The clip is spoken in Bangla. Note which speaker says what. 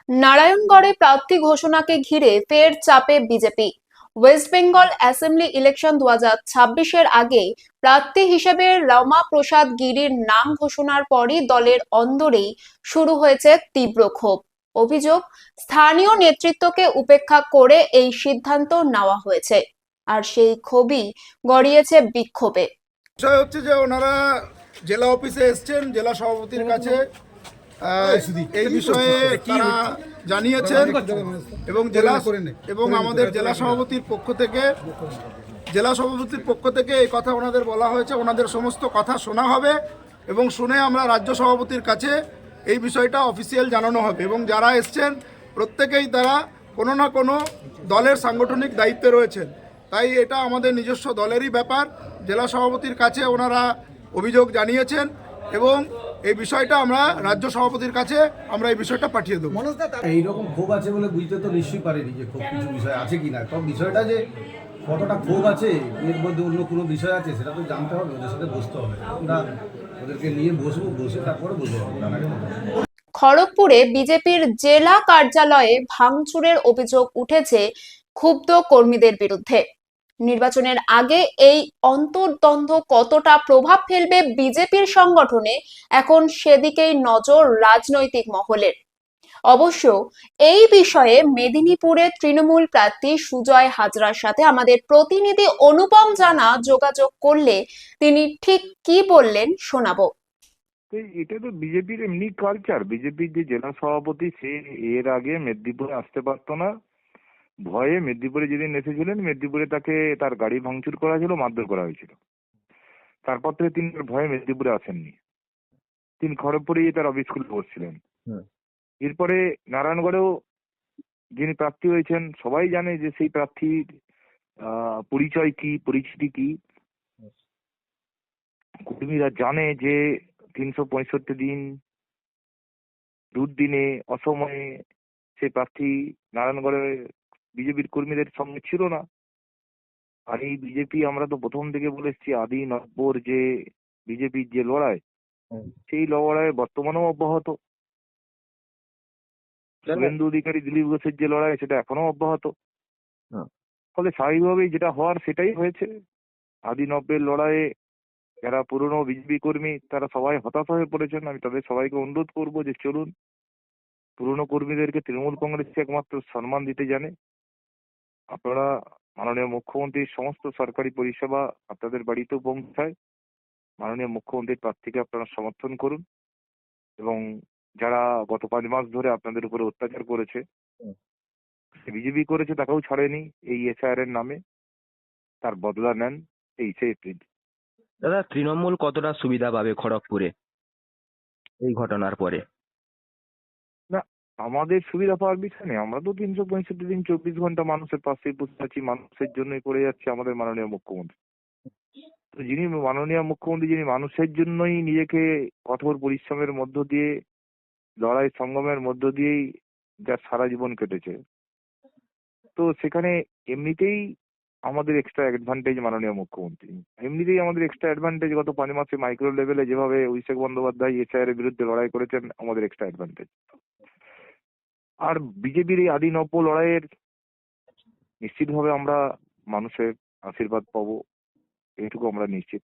Speaker 1: নারায়ণগড়ে প্রার্থী ঘোষণাকে ঘিরে ফের চাপে BJP. West Bengal assembly election 2026-এর আগে প্রার্থী হিসেবে রমা প্রসাদ গিরির নাম ঘোষণার পরই দলের অন্দরেই শুরু হয়েছে তীব্র ক্ষোভ। অভিযোগ, স্থানীয় নেতৃত্বকে উপেক্ষা করে এই সিদ্ধান্ত নেওয়া হয়েছে, আর সেই ক্ষোভই গড়িয়েছে বিক্ষোভে।
Speaker 2: বিষয় হচ্ছে যে ওনারা জেলা অফিসে এসছেন, জেলা সভাপতির কাছে এই বিষয়ে তারা জানিয়েছেন এবং আমাদের জেলা সভাপতির পক্ষ থেকে এই কথা ওনাদের বলা হয়েছে। ওনাদের সমস্ত কথা শোনা হবে এবং শুনে আমরা রাজ্য সভাপতির কাছে এই বিষয়টা অফিসিয়াল জানানো হবে। এবং যারা এসছেন প্রত্যেকেই তারা কোনো না কোনো দলের সাংগঠনিক দায়িত্বে রয়েছেন, তাই এটা আমাদের নিজস্ব দলেরই ব্যাপার। জেলা সভাপতির কাছে ওনারা অভিযোগ জানিয়েছেন এবং এই বিষয়টা আমরা রাজ্য সভাপতির কাছে আমরা এই বিষয়টা পাঠিয়ে দেবো।
Speaker 3: এইরকম ক্ষোভ আছে বলে বুঝতে তো নিশ্চয়ই পারিনি যে খুব কিছু বিষয় আছে কিনা। তো বিষয়টা যে কতটা ক্ষোভ আছে, এর মধ্যে অন্য কোনো বিষয় আছে সেটা তো জানতে হবে, ওদের সাথে বসতে হবে। আমরা ওদেরকে নিয়ে বসে তারপরে বুঝতে পারবো।
Speaker 1: খড়গপুরে বিজেপির জেলা কার্যালয়ে ভাঙচুরের অভিযোগ উঠেছে ক্ষুব্ধ কর্মীদের বিরুদ্ধে। নির্বাচনের আগে এই অন্তর্দ্বন্দ্ব কতটা প্রভাব ফেলবে বিজেপির সংগঠনে, এখন সেদিকেই নজর রাজনৈতিক মহলের। অবশ্য এই বিষয়ে মেদিনীপুরের তৃণমূল প্রার্থী সুজয় হাজরার সাথে আমাদের প্রতিনিধি অনুপম জানা যোগাযোগ করলে তিনি ঠিক কি বললেন শোনাবো।
Speaker 4: এটা তো বিজেপির এমনি কালচার। বিজেপির যে জেলা সভাপতি সে এর আগে মেদিনীপুরে আসতে পারতো না, ভয়ে মেদিনীপুরে যেদিন এসেছিলেন মেদিনীপুরে তাকে তার গাড়ি ভাঙচুর করা হয়েছিল, মারধর করা হয়েছিল। তারপর থেকে তিনি ভয়ে মেদিনীপুরে আসেননি, তিনি খড়গপুরেই তার অফিস খুলে বসছিলেন। এরপরে নারায়ণগড়েও যিনি প্রার্থী হয়েছেন সবাই জানে যে সেই প্রার্থীর পরিচয় কি, পরিচিতি কি। কর্মীরা জানে যে 365 দিন দুর্দিনে অসময়ে সে প্রার্থী নারায়ণগড়ে বিজেপির কর্মীদের সঙ্গে ছিল না। আর এই বিজেপি, আমরা তো প্রথম থেকে বলে এসেছি, আদি নব্বর যে বিজেপির যে লড়াই, সেই লড়াই বর্তমানেও অব্যাহত। শুভেন্দু অধিকারী, দিলীপ ঘোষের যে লড়াই সেটা এখনো অব্যাহত। ফলে স্বাভাবিকভাবেই যেটা হওয়ার সেটাই হয়েছে। আদি নব্বের লড়াইয়ে যারা পুরনো বিজেপি কর্মী তারা সবাই হতাশ হয়ে পড়েছেন। আমি তাদের সবাইকে অনুরোধ করবো যে চলুন, পুরনো কর্মীদেরকে তৃণমূল কংগ্রেস একমাত্র সম্মান দিতে জানে। আপনারা মাননীয় মুখ্যমন্ত্রীর সমস্ত সরকারি পরিষেবা আপনাদের বাড়িতেও পৌঁছায়। মাননীয় মুখ্যমন্ত্রীর প্রার্থীকে আপনারা সমর্থন করুন এবং যারা গত 5 মাস ধরে আপনাদের উপরে অত্যাচার করেছে, বিজেপি করেছে, তাকেও ছাড়েনি এই এসআইআর এর নামে, তার বদলা নেন 23 এপ্রিল।
Speaker 5: দাদা, তৃণমূল কতটা সুবিধা পাবে খড়গপুরে এই ঘটনার পরে?
Speaker 4: না, আমাদের সুবিধা পাওয়ার বিষয় নেই। আমরা তো 365 দিন 24 ঘন্টা মানুষের পাশে বসে আছি, মানুষের জন্যই করে যাচ্ছে আমাদের মাননীয় মুখ্যমন্ত্রী। তো যিনি মাননীয় মুখ্যমন্ত্রী, যিনি মানুষের জন্যই নিজেকে কঠোর পরিশ্রমের মধ্য দিয়ে, লড়াই সংগ্রামের মধ্য দিয়েই যার সারা জীবন কেটেছে, তো সেখানে এমনিতেই আমাদের এক্সট্রা অ্যাডভান্টেজ মাননীয় মুখ্যমন্ত্রী। এমনিতেই আমাদের এক্সট্রা অ্যাডভান্টেজ গত 5 মাসে মাইক্রো লেভেলে যেভাবে অভিষেক বন্দ্যোপাধ্যায় এসআইআর এর বিরুদ্ধে লড়াই করেছেন, আমাদের এক্সট্রা অ্যাডভান্টেজ। আর বিজেপির এই আদি নব্য লড়াইয়ের নিশ্চিতভাবে আমরা মানুষের আশীর্বাদ পাবো, এইটুকু আমরা নিশ্চিত।